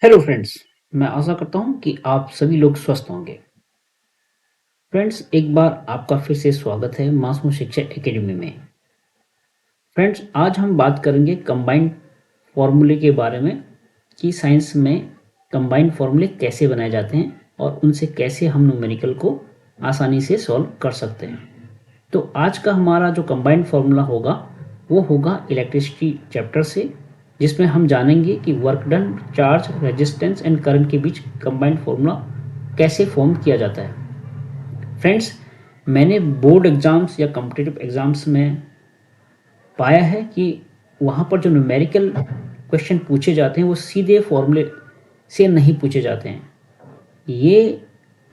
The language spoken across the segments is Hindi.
Hello friends. मैं आशा करता हूँ कि आप सभी लोग स्वस्थ होंगे। फ्रेंड्स, एक बार आपका फिर से स्वागत है मासूम शिक्षा एकेडमी में। फ्रेंड्स, आज हम बात करेंगे कंबाइंड फॉर्मूले के बारे में कि साइंस में कंबाइंड फॉर्मूले कैसे बनाए जाते हैं और उनसे कैसे हम न्यूमेरिकल को आसानी से सॉल्व कर सकते हैं। तो आज का हमारा जो कंबाइंड फॉर्मूला होगा वो होगा इलेक्ट्रिसिटी चैप्टर से, जिसमें हम जानेंगे कि work done, charge, resistance and current के बीच कंबाइंड फॉर्मूला कैसे फॉर्म किया जाता है। फ्रेंड्स, मैंने बोर्ड एग्जाम्स या कॉम्पिटिटिव एग्जाम्स में पाया है कि वहाँ पर जो न्यूमेरिकल क्वेश्चन पूछे जाते हैं वो सीधे फॉर्मूले से नहीं पूछे जाते हैं। ये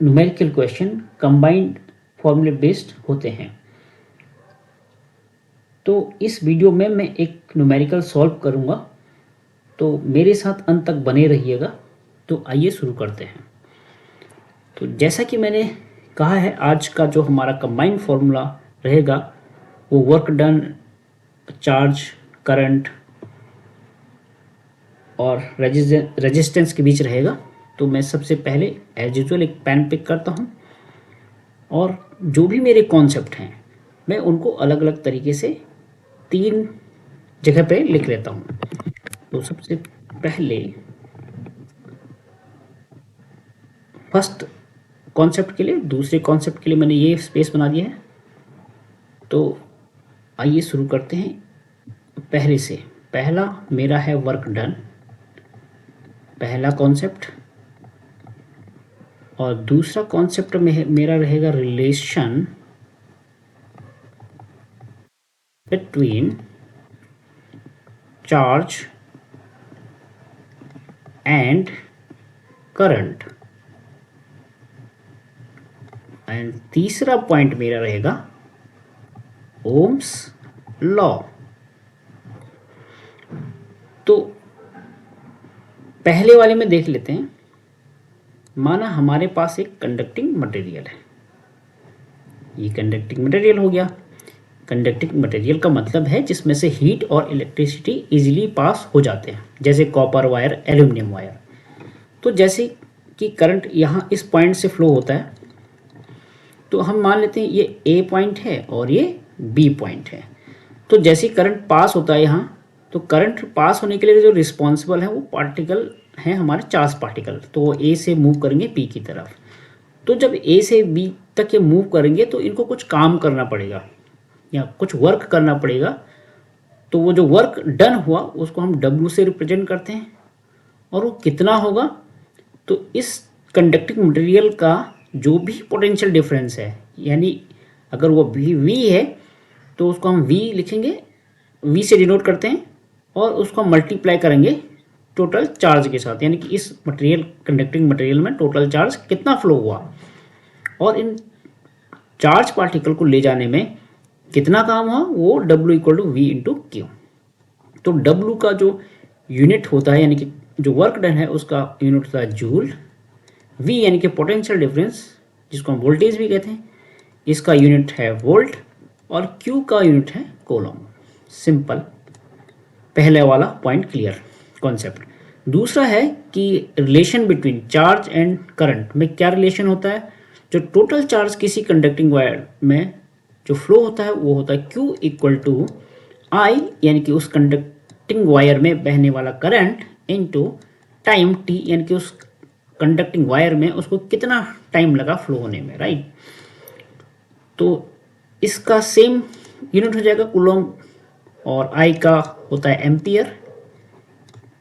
न्यूमेरिकल क्वेश्चन कंबाइंड फॉर्मूले बेस्ड होते हैं। तो इस वीडियो में मैं एक न्यूमेरिकल सॉल्व करूँगा, तो मेरे साथ अंत तक बने रहिएगा। तो आइए शुरू करते हैं। तो जैसा कि मैंने कहा है, आज का जो हमारा कंबाइंड फॉर्मूला रहेगा वो वर्क डन, चार्ज, करंट और रेजिस्टेंस के बीच रहेगा। तो मैं सबसे पहले एज यूजुअल एक पेन पिक करता हूँ और जो भी मेरे कॉन्सेप्ट हैं मैं उनको अलग अलग तरीके से 3 जगह पे लिख लेता हूँ। तो सबसे पहले फर्स्ट कॉन्सेप्ट के लिए, दूसरे कॉन्सेप्ट के लिए मैंने ये स्पेस बना दिया है। तो आइए शुरू करते हैं पहले से। पहला मेरा है वर्क डन, पहला कॉन्सेप्ट। और दूसरा कॉन्सेप्ट में मेरा रहेगा relation between charge and current. And तीसरा पॉइंट मेरा रहेगा ओम्स लॉ। तो पहले वाले में देख लेते हैं। माना हमारे पास एक कंडक्टिंग मटेरियल है, ये कंडक्टिंग मटेरियल हो गया। कंडक्टिंग मटेरियल का मतलब है जिसमें से हीट और इलेक्ट्रिसिटी इजीली पास हो जाते हैं, जैसे कॉपर वायर, एल्यूमिनियम वायर। तो जैसे कि करंट यहाँ इस पॉइंट से फ्लो होता है, तो हम मान लेते हैं ये ए पॉइंट है और ये बी पॉइंट है। तो जैसे करंट पास होता है यहाँ, तो करंट पास होने के लिए जो रिस्पॉन्सिबल है वो पार्टिकल हैं हमारे चार्ज पार्टिकल। तो वो ए से मूव करेंगे बी की तरफ। तो जब ए से बी तक ये मूव करेंगे तो इनको कुछ काम करना पड़ेगा या कुछ वर्क करना पड़ेगा। तो वो जो वर्क डन हुआ उसको हम डब्ल्यू से रिप्रेजेंट करते हैं। और वो कितना होगा, तो इस कंडक्टिंग मटेरियल का जो भी पोटेंशियल डिफरेंस है, यानी अगर वो वी है तो उसको हम वी लिखेंगे, वी से डिनोट करते हैं, और उसको मल्टीप्लाई करेंगे टोटल चार्ज के साथ, यानी कि इस मटेरियल, कंडक्टिंग मटेरियल में टोटल चार्ज कितना फ्लो हुआ और इन चार्ज पार्टिकल को ले जाने में कितना काम हुआ, वो W equal to V into Q. तो W का जो यूनिट होता है, यानी कि जो वर्क डन है उसका यूनिट होता है जूल। V यानी कि पोटेंशियल डिफरेंस, जिसको हम वोल्टेज भी कहते हैं, इसका यूनिट है वोल्ट। और Q का यूनिट है कोलम। सिंपल, पहले वाला पॉइंट क्लियर कॉन्सेप्ट। दूसरा है कि relation between charge and current में क्या रिलेशन होता है। जो टोटल चार्ज किसी कंडक्टिंग वायर में जो फ्लो होता है वो होता है Q इक्वल टू आई, यानी कि उस कंडक्टिंग वायर में बहने वाला करंट, इनटू टाइम T, यानी कि उस कंडक्टिंग वायर में उसको कितना टाइम लगा फ्लो होने में, राइट। तो इसका सेम यूनिट हो जाएगा कूलॉम, और आई का होता है एम्पियर,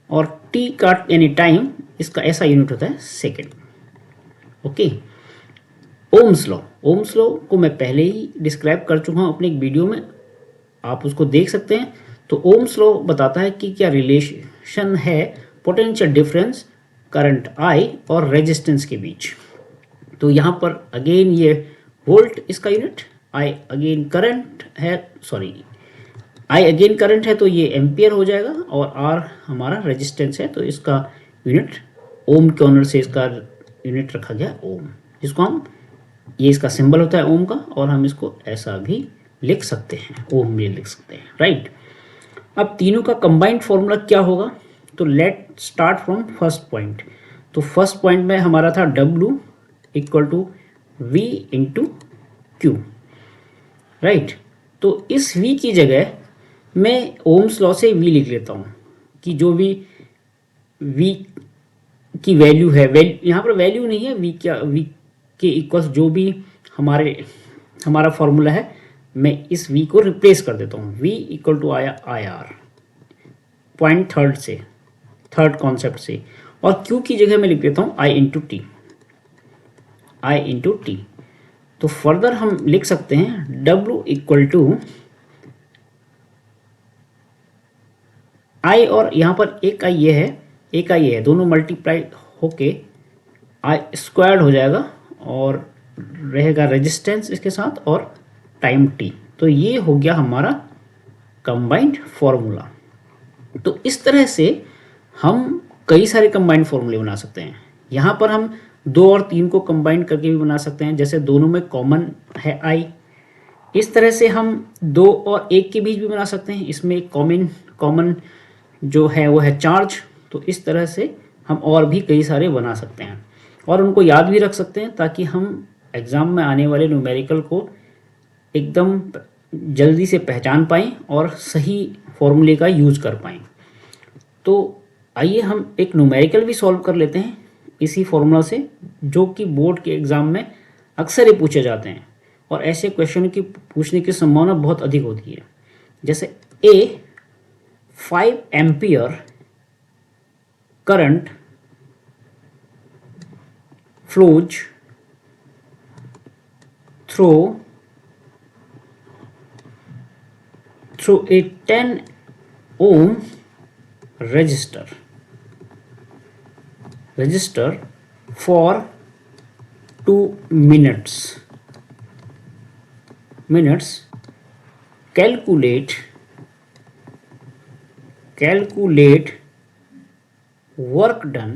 और टी का यानी टाइम, इसका ऐसा यूनिट होता है second. Okay. Ohm's law, Ohm's law को मैं पहले ही डिस्क्राइब कर चुका हूँ अपने एक वीडियो में, आप उसको देख सकते हैं। तो ओम्स लॉ बताता है कि क्या रिलेशन है पोटेंशियल डिफरेंस करंट आई और रेजिस्टेंस के बीच। तो यहाँ पर अगेन ये वोल्ट इसका यूनिट, आई अगेन करंट है, सॉरी आई अगेन करंट है तो ये एम्पियर हो जाएगा, और आर हमारा रेजिस्टेंस है तो इसका यूनिट ओम के ऑनर से इसका यूनिट रखा गया ओम, जिसको हम, ये इसका सिंबल होता है ओम का, और हम इसको ऐसा भी लिख सकते हैं, ओम भी लिख सकते हैं, राइट। अब तीनों का कंबाइंड फॉर्मूला क्या होगा, तो let start from first point. तो फर्स्ट पॉइंट में हमारा था W equal to V into क्यू, राइट। तो इस V की जगह मैं ओम्स लॉ से V लिख लेता हूँ कि जो भी V की वैल्यू है, यहाँ पर वैल्यू नहीं है, V के इक्वल्स जो भी हमारा फॉर्मूला है, मैं इस V को रिप्लेस कर देता हूँ। V equal to IR point third concept से, और Q की जगह मैं लिख देता हूँ I इंटू टी। तो फर्दर हम लिख सकते हैं W इक्वल टू I, और यहाँ पर एक I ये है, एक I ये है, दोनों मल्टीप्लाई होके I स्क्वायर्ड हो जाएगा और रहेगा रेजिस्टेंस इसके साथ और टाइम T। तो ये हो गया हमारा कंबाइंड फॉर्मूला। तो इस तरह से हम कई सारे कंबाइंड फॉर्मूले बना सकते हैं। यहाँ पर हम 2 और 3 को कंबाइन करके भी बना सकते हैं, जैसे दोनों में कॉमन है I। इस तरह से हम 2 और 1 के बीच भी बना सकते हैं, इसमें कॉमन जो है वो है चार्ज। तो इस तरह से हम और भी कई सारे बना सकते हैं और उनको याद भी रख सकते हैं, ताकि हम एग्ज़ाम में आने वाले न्यूमेरिकल को एकदम जल्दी से पहचान पाएँ और सही फॉर्मूले का यूज़ कर पाएँ। तो आइए हम एक न्यूमेरिकल भी सॉल्व कर लेते हैं इसी फॉर्मूला से, जो कि बोर्ड के एग्ज़ाम में अक्सर ही पूछे जाते हैं और ऐसे क्वेश्चन की पूछने की संभावना बहुत अधिक होती है। जैसे 5 ampere current flows through a 10 ohm resistor for 2 minutes. Calculate work done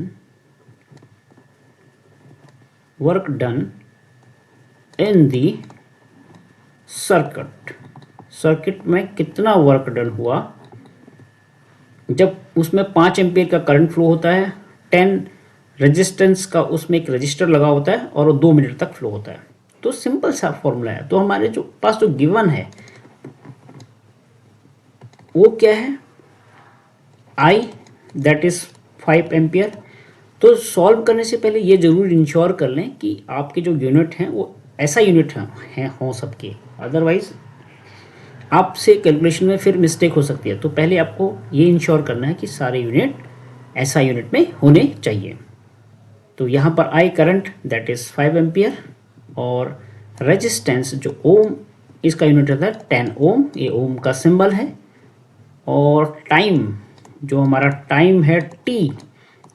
in the circuit में कितना वर्क डन हुआ जब उसमें 5 एम्पियर का करंट फ्लो होता है, 10 रेजिस्टेंस का उसमें एक रजिस्टर लगा होता है और वो 2 मिनट तक फ्लो होता है। तो सिंपल सा फॉर्मूला है। तो हमारे जो पास जो गिवन है वो क्या है, I दैट इज 5 एम्पियर। तो सॉल्व करने से पहले ये जरूर इंश्योर कर लें कि आपके जो यूनिट हैं वो ऐसा यूनिट हैं हों सबके, अदरवाइज आपसे कैलकुलेशन में फिर मिस्टेक हो सकती है। तो पहले आपको ये इंश्योर करना है कि सारे यूनिट ऐसा यूनिट में होने चाहिए। तो यहाँ पर I current that is 5 ampere और रेजिस्टेंस जो ओम इसका यूनिट रहता है 10 ओम, ये ओम का सिंबल है। और टाइम जो हमारा टाइम है टी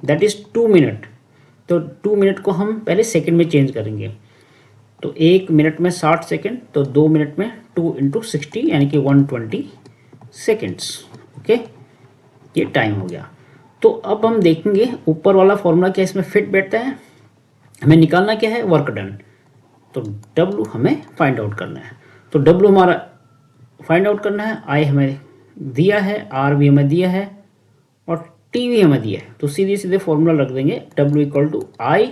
दैट इज़ 2 मिनट। तो 2 मिनट को हम पहले सेकेंड में चेंज करेंगे। तो 1 मिनट में 60 सेकेंड, तो 2 मिनट में 2 इंटू 60 यानी कि 120 सेकेंड्स। ओके, ये टाइम हो गया। तो अब हम देखेंगे ऊपर वाला फॉर्मूला क्या इसमें फिट बैठता है। हमें निकालना क्या है, वर्क डन। तो W हमें फाइंड आउट करना है। तो W हमारा फाइंड आउट करना है, I हमें दिया है, R भी हमें दिया है और T भी हमें दिया है। तो सीधे सीधे फॉर्मूला रख देंगे, W equal to I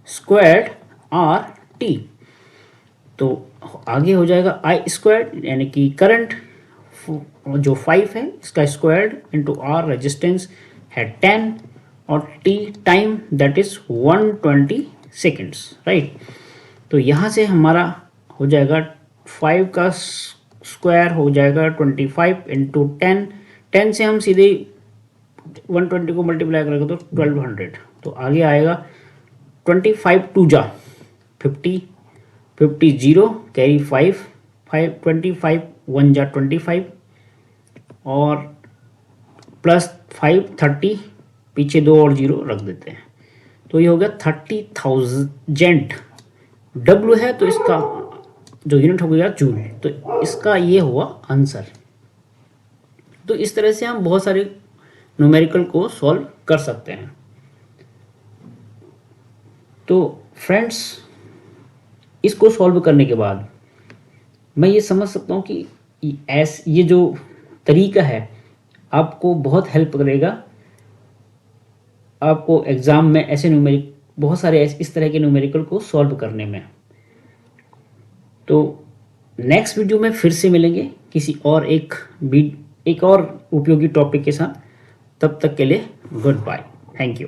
squared R T। तो आगे हो जाएगा I स्क्वायर्ड यानी कि करंट जो 5 है इसका स्क्वायर्ड इंटू R रेजिस्टेंस है 10 और T time that is 120 seconds, right. तो यहाँ से हमारा हो जाएगा 5 का स्क्वायर हो जाएगा 25 इंटू 10 से हम सीधे 120 को मल्टीप्लाई करेंगे तो 1200। तो आगे आएगा 25 टू जा 50 0 कैरी 5 25 1 जा 25 और प्लस 5 30 पीछे 2 और 0 रख देते हैं। तो ये हो गया 30,000 W है, तो इसका जो यूनिट हो गया जूल। तो इसका ये हुआ आंसर। तो इस तरह से हम बहुत सारे न्यूमेरिकल को सॉल्व कर सकते हैं। तो फ्रेंड्स, इसको सॉल्व करने के बाद मैं ये समझ सकता हूँ कि ये जो तरीका है आपको बहुत हेल्प करेगा आपको एग्ज़ाम में ऐसे न्यूमेरिक बहुत सारे इस तरह के न्यूमेरिकल को सॉल्व करने में। तो नेक्स्ट वीडियो में फिर से मिलेंगे किसी और एक और उपयोगी टॉपिक के साथ। तब तक के लिए गुड बाय, थैंक यू।